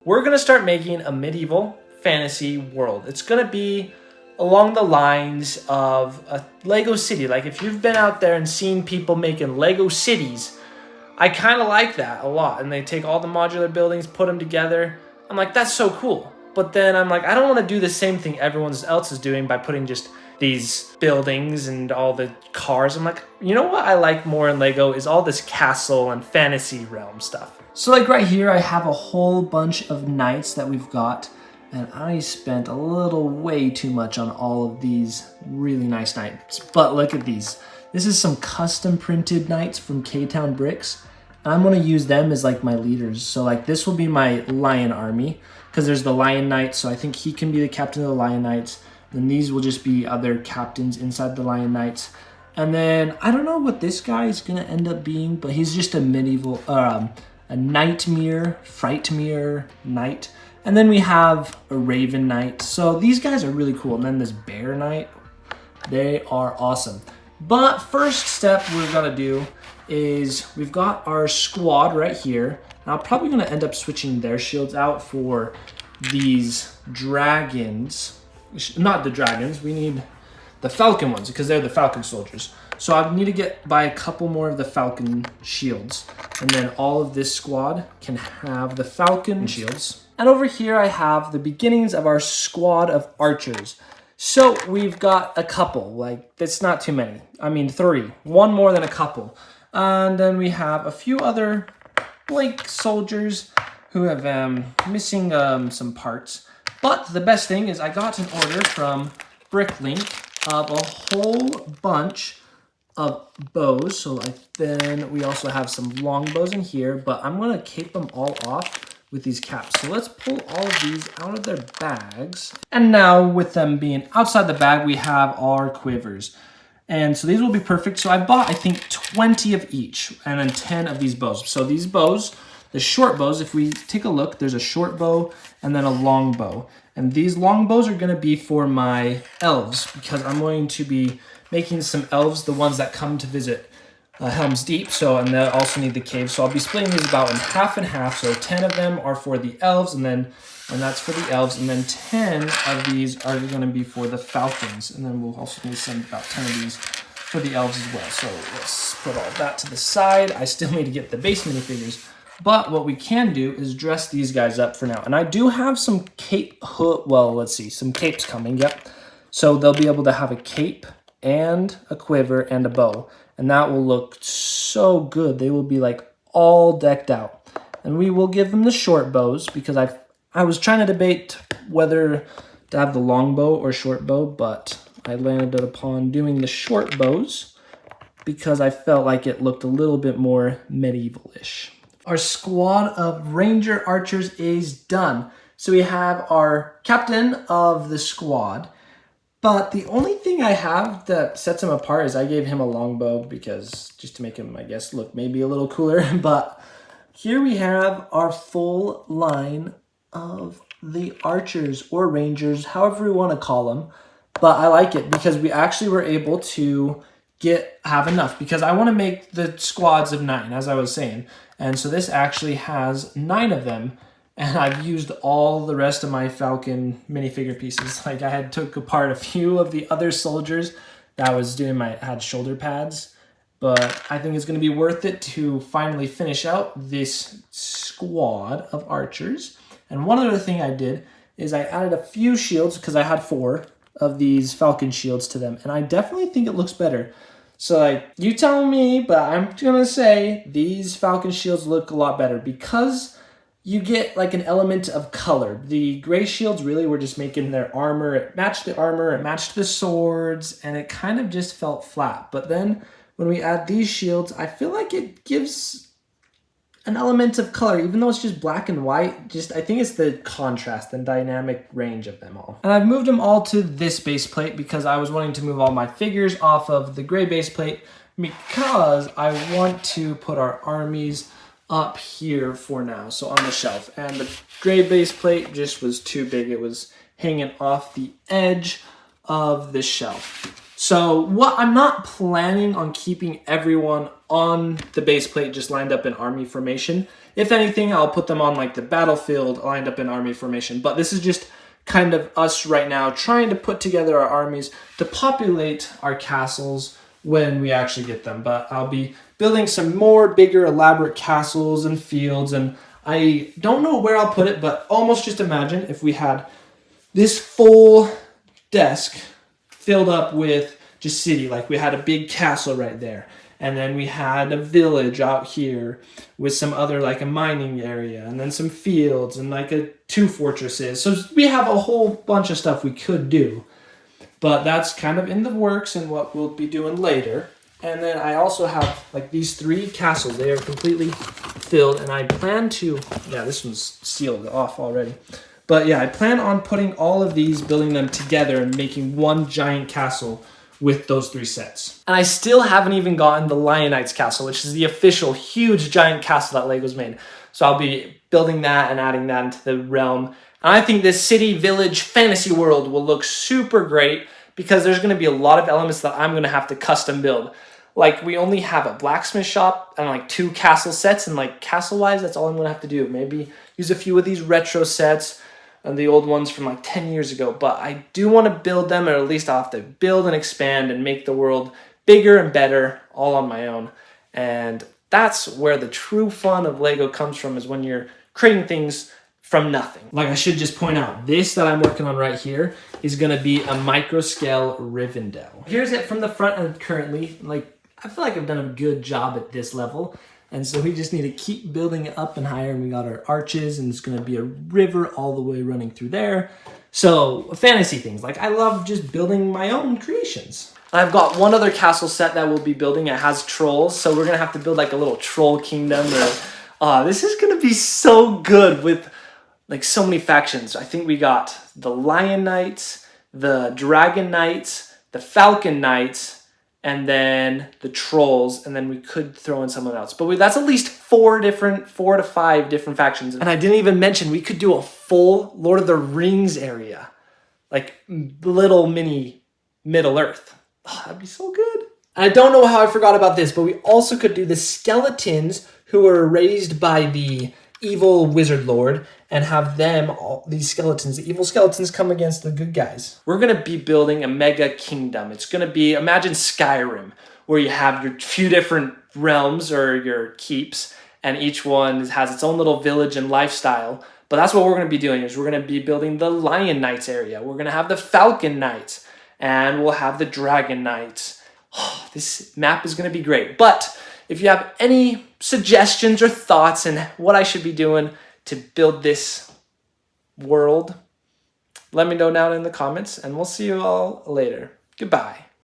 We're gonna start making a medieval fantasy world. It's gonna be along the lines of a Lego city. Like if you've been out there and seen people making Lego cities, I kind of like that a lot. And they take all the modular buildings, put them together. I'm like, that's so cool. But then I'm like, I don't want to do the same thing everyone else is doing by putting just these buildings and all the cars. I'm like, you know what I like more in Lego is all this castle and fantasy realm stuff. So like right here, I have a whole bunch of knights that we've got. And I spent a little way too much on all of these really nice knights. But look at these. This is some custom printed knights from K-Town Bricks. And I'm going to use them as like my leaders. So like this will be my lion army because there's the lion knight. So I think he can be the captain of the lion knights. Then these will just be other captains inside the lion knights. And then I don't know what this guy is going to end up being, but he's just a medieval, a nightmare, frightmare knight. And then we have a Raven Knight. So these guys are really cool. And then this Bear Knight, they are awesome. But first step we're gonna do is we've got our squad right here. And I'm probably gonna end up switching their shields out for these dragons. Not the dragons, we need the falcon ones because they're the falcon soldiers. So I need to buy a couple more of the falcon shields. And then all of this squad can have the falcon shields. And over here I have the beginnings of our squad of archers. So we've got a couple, like that's not too many. I mean 3, one more than a couple. And then we have a few other like soldiers who have missing some parts. But the best thing is I got an order from Bricklink of a whole bunch of bows. So like then we also have some long bows in here, but I'm gonna cape them all off with these caps. So let's pull all of these out of their bags. And now with them being outside the bag, we have our quivers. And so these will be perfect. So I bought, I think 20 of each and then 10 of these bows. So these bows, the short bows, if we take a look, there's a short bow and then a long bow. And these long bows are gonna be for my elves because I'm going to be making some elves, the ones that come to visit Helm's Deep, and they'll also need the cave. So I'll be splitting these about in half and half. So 10 of them are for the elves, and that's for the elves, and then 10 of these are going to be for the falcons, and then we'll also need about 10 of these for the elves as well. So let's put all that to the side. I still need to get the base minifigures, but what we can do is dress these guys up for now. And I do have some some capes coming. Yep. So they'll be able to have a cape and a quiver and a bow. And that will look so good. They will be like all decked out. And we will give them the short bows because I was trying to debate whether to have the long bow or short bow, but I landed upon doing the short bows because I felt like it looked a little bit more medieval-ish. Our squad of ranger archers is done. So we have our captain of the squad. But the only thing I have that sets him apart is I gave him a longbow because just to make him, I guess, look maybe a little cooler. But here we have our full line of the archers or rangers, however we want to call them. But I like it because we actually were able to have enough because I want to make the squads of 9, as I was saying. And so this actually has 9 of them. And I've used all the rest of my Falcon minifigure pieces. Like I took apart a few of the other soldiers that was had shoulder pads. But I think it's going to be worth it to finally finish out this squad of archers. And one other thing I did is I added a few shields because I had 4 of these Falcon shields to them. And I definitely think it looks better. So like, you tell me, but I'm going to say these Falcon shields look a lot better because you get like an element of color. The gray shields really were just making their armor. It matched the armor, it matched the swords, and it kind of just felt flat. But then when we add these shields, I feel like it gives an element of color, even though it's just black and white. I think it's the contrast and dynamic range of them all. And I've moved them all to this base plate because I was wanting to move all my figures off of the gray base plate because I want to put our armies up here for now, so on the shelf. And the gray base plate just was too big. It was hanging off the edge of the shelf. So I'm not planning on keeping everyone on the base plate just lined up in army formation. If anything, I'll put them on like the battlefield lined up in army formation. But this is just kind of us right now trying to put together our armies to populate our castles when we actually get them. But I'll be building some more bigger elaborate castles and fields, and I don't know where I'll put it, but almost just imagine if we had this full desk filled up with just city, like we had a big castle right there, and then we had a village out here with some other, like a mining area, and then some fields and like two fortresses. So we have a whole bunch of stuff we could do, but that's kind of in the works and what we'll be doing later. And then I also have like these 3 castles. They are completely filled, and I plan to, yeah, this one's sealed off already. But yeah, I plan on putting all of these, building them together and making one giant castle with those 3 sets. And I still haven't even gotten the Lionites castle, which is the official huge giant castle that LEGO's made. So I'll be building that and adding that into the realm. And I think this city, village, fantasy world will look super great because there's going to be a lot of elements that I'm going to have to custom build. Like, we only have a blacksmith shop and like 2 castle sets, and like castle-wise, that's all I'm going to have to do. Maybe use a few of these retro sets and the old ones from like 10 years ago, but I do want to build them, or at least I'll have to build and expand and make the world bigger and better all on my own. And that's where the true fun of LEGO comes from, is when you're creating things from nothing. Like, I should just point out, this that I'm working on right here is going to be a micro scale Rivendell. Here's it from the front end currently. Like, I feel like I've done a good job at this level. And so we just need to keep building it up and higher. And we got our arches, and it's going to be a river all the way running through there. So fantasy things. Like, I love just building my own creations. I've got one other castle set that we'll be building. It has trolls. So we're going to have to build like a little troll kingdom. This is going to be so good with like so many factions. I think we got the Lion Knights, the Dragon Knights, the Falcon Knights, and then the trolls, and then we could throw in someone else. But that's at least 4 to 5 different factions. And I didn't even mention we could do a full Lord of the Rings area, like little mini Middle Earth. Oh, that'd be so good. I don't know how I forgot about this, but we also could do the skeletons who were raised by the evil wizard lord, and have them, all these skeletons, the evil skeletons, come against the good guys. We're going to be building a mega kingdom. It's going to be, imagine Skyrim, where you have your few different realms or your keeps, and each one has its own little village and lifestyle. But that's what we're going to be doing, is we're going to be building the Lion Knights area. We're going to have the Falcon Knights, and we'll have the Dragon Knights. Oh, this map is going to be great. But if you have any suggestions or thoughts on what I should be doing to build this world, let me know down in the comments, and we'll see you all later. Goodbye.